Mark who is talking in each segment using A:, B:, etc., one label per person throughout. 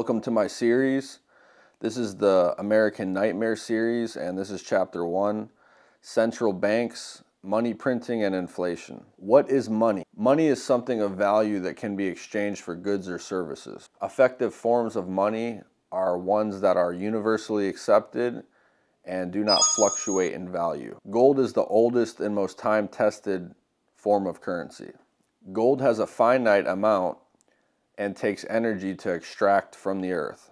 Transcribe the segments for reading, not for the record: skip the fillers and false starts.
A: Welcome to my series. This is the American Nightmare series, and this is Chapter 1, Central Banks, Money Printing and Inflation. What is money? Money is something of value that can be exchanged for goods or services. Effective forms of money are ones that are universally accepted and do not fluctuate in value. Gold is the oldest and most time-tested form of currency. Gold has a finite amount and takes energy to extract from the earth.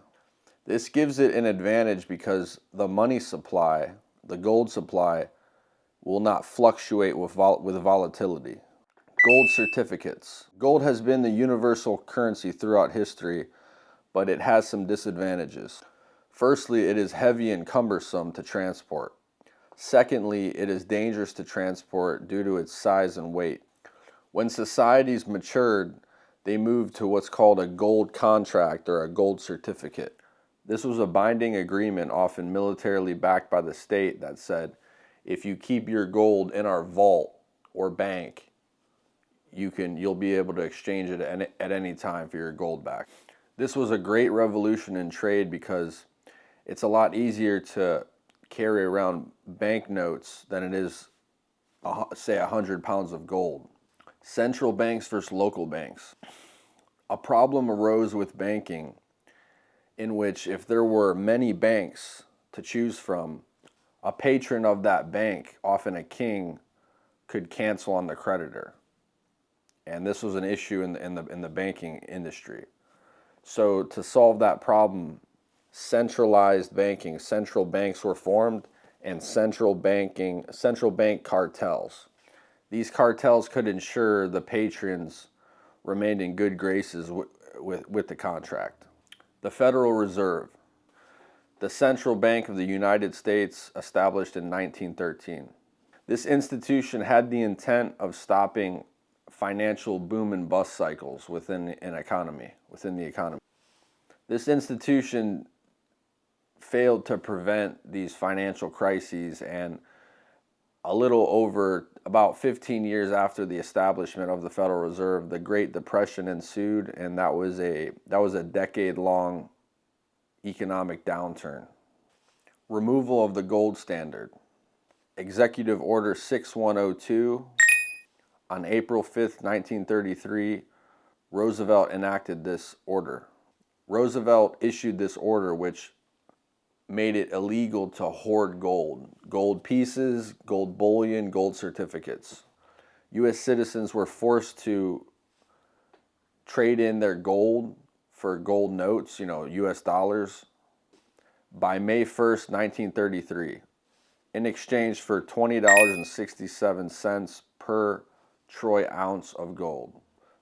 A: This gives it an advantage because the money supply, the gold supply, will not fluctuate with volatility. Gold certificates. Gold has been the universal currency throughout history, but it has some disadvantages. Firstly, it is heavy and cumbersome to transport. Secondly, it is dangerous to transport due to its size and weight. When societies matured, they moved to what's called a gold contract or a gold certificate. This was a binding agreement, often militarily backed by the state, that said, if you keep your gold in our vault or bank, you'll be able to exchange it at any time for your gold back. This was a great revolution in trade because it's a lot easier to carry around banknotes than it is, say, 100 pounds of gold. Central banks versus local banks. A problem arose with banking in which if there were many banks to choose from, a patron of that bank, often a king, could cancel on the creditor. And this was an issue in the banking industry. So to solve that problem, central banks were formed, and central bank cartels. These cartels could ensure the patrons remained in good graces with the contract. The Federal Reserve, the Central Bank of the United States, established in 1913. This institution had the intent of stopping financial boom and bust cycles within the economy. This institution failed to prevent these financial crises, and about 15 years after the establishment of the Federal Reserve, the Great Depression ensued, and that was a decade-long economic downturn. Removal of the gold standard. Executive Order 6102 on April 5th, 1933, Roosevelt enacted this order. Roosevelt issued this order which made it illegal to hoard gold pieces, gold bullion, gold certificates. U.S. citizens were forced to trade in their gold for gold notes, U.S. dollars, by May 1st, 1933, in exchange for $20.67 per troy ounce of gold.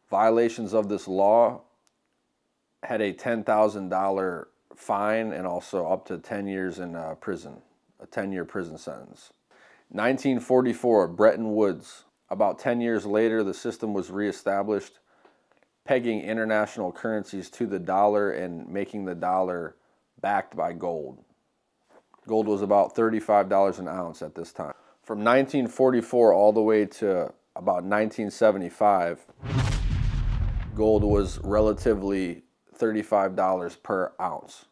A: Violations of this law had a $10,000 fine and also up to 10 years in prison, a 10-year prison sentence. 1944, Bretton Woods. About 10 years later, the system was reestablished, pegging international currencies to the dollar and making the dollar backed by gold. Gold was about $35 an ounce at this time. From 1944 all the way to about 1975, gold was relatively $35 per ounce.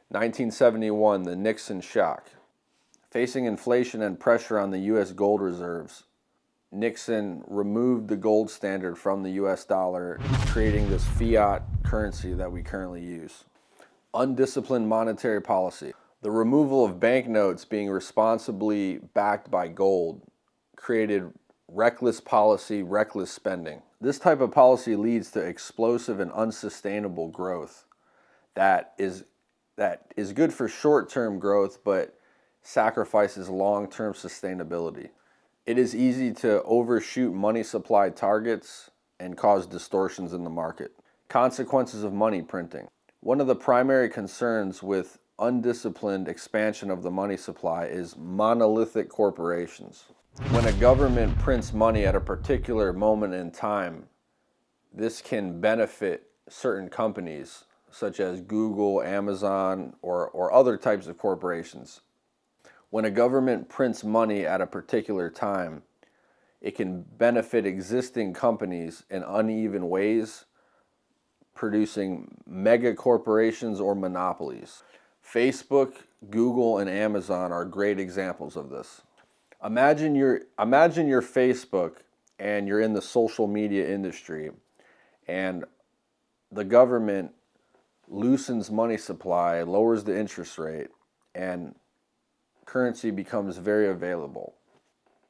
A: 1971, the Nixon shock. Facing inflation and pressure on the U.S. gold reserves, Nixon removed the gold standard from the U.S. dollar, creating this fiat currency that we currently use. Undisciplined monetary policy. The removal of banknotes being responsibly backed by gold created reckless policy, reckless spending. This type of policy leads to explosive and unsustainable growth that is good for short-term growth but sacrifices long-term sustainability. It is easy to overshoot money supply targets and cause distortions in the market. Consequences of money printing. One of the primary concerns with undisciplined expansion of the money supply is monolithic corporations. When a government prints money at a particular moment in time, this can benefit certain companies such as Google, Amazon, or other types of corporations. When a government prints money at a particular time, it can benefit existing companies in uneven ways, producing mega corporations or monopolies. Facebook, Google, and Amazon are great examples of this. Imagine you're Facebook and you're in the social media industry, and the government loosens money supply, lowers the interest rate, and currency becomes very available.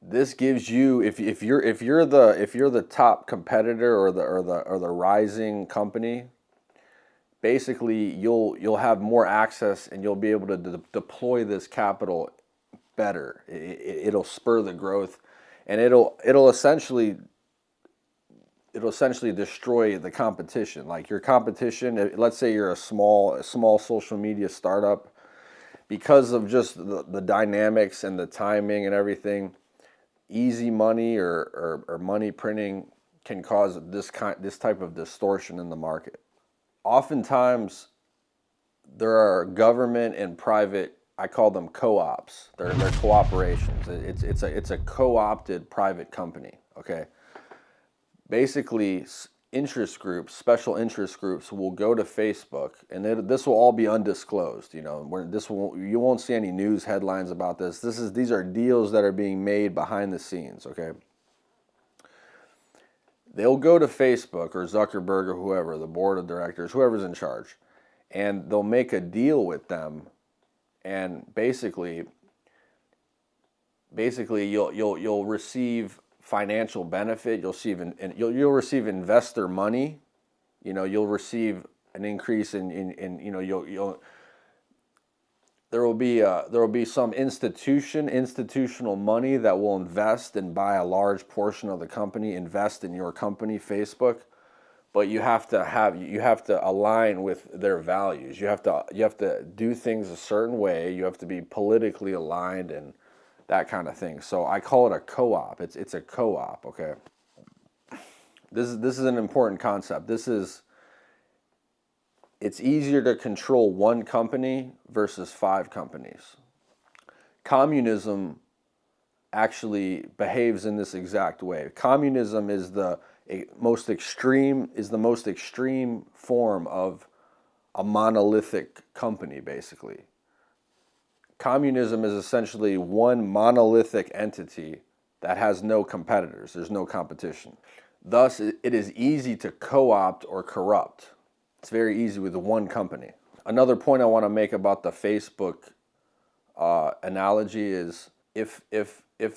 A: This gives you, if you're the top competitor or the rising company, basically you'll have more access and you'll be able to deploy this capital better. It'll spur the growth, and it'll essentially destroy the competition. Like your competition, let's say you're a small social media startup, because of just the dynamics and the timing and everything, easy money or money printing can cause this type of distortion in the market. Oftentimes, there are government and private, I call them co-ops. They're cooperations. It's a co-opted private company. Okay. Basically, special interest groups will go to Facebook, and this will all be undisclosed. You won't see any news headlines about this. These are deals that are being made behind the scenes. Okay. They'll go to Facebook or Zuckerberg or whoever, the board of directors, whoever's in charge, and they'll make a deal with them, and basically you'll receive financial benefit. You'll receive investor money. You'll receive an increase in there will be some institutional money that will invest and buy a large portion of the company, invest in your company, Facebook. But you have to align with their values. You have to do things a certain way. You have to be politically aligned and that kind of thing. So I call it a co-op. It's a co-op. Okay. This is an important concept. It's easier to control one company versus 5 companies. Communism actually behaves in this exact way. Communism is the most extreme form of a monolithic company, basically. Communism is essentially one monolithic entity that has no competitors. There's no competition. Thus, it is easy to co-opt or corrupt. It's very easy with one company. Another point I want to make about the Facebook analogy is if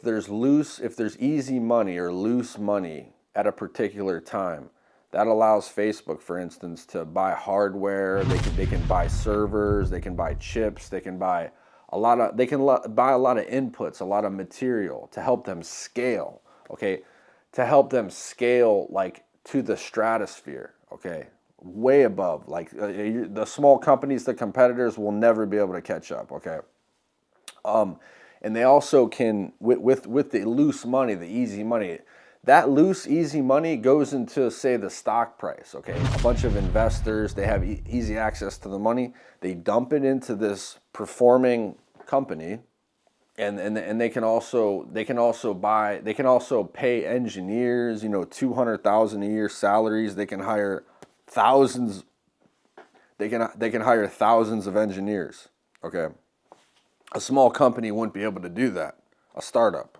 A: there's easy money or loose money at a particular time, that allows Facebook, for instance, to buy hardware. They can buy servers. They can buy chips. They can buy a lot of inputs, a lot of material to help them scale. Okay, to help them scale like to the stratosphere. Okay. Way above, like the small companies, the competitors will never be able to catch up. Okay, and they also can with the loose money, the easy money. That loose, easy money goes into, say, the stock price. Okay, a bunch of investors, they have easy access to the money. They dump it into this performing company, and they can also pay engineers, $200,000 a year salaries. They can hire thousands. They can hire thousands of engineers. Okay, a small company wouldn't be able to do that. A startup.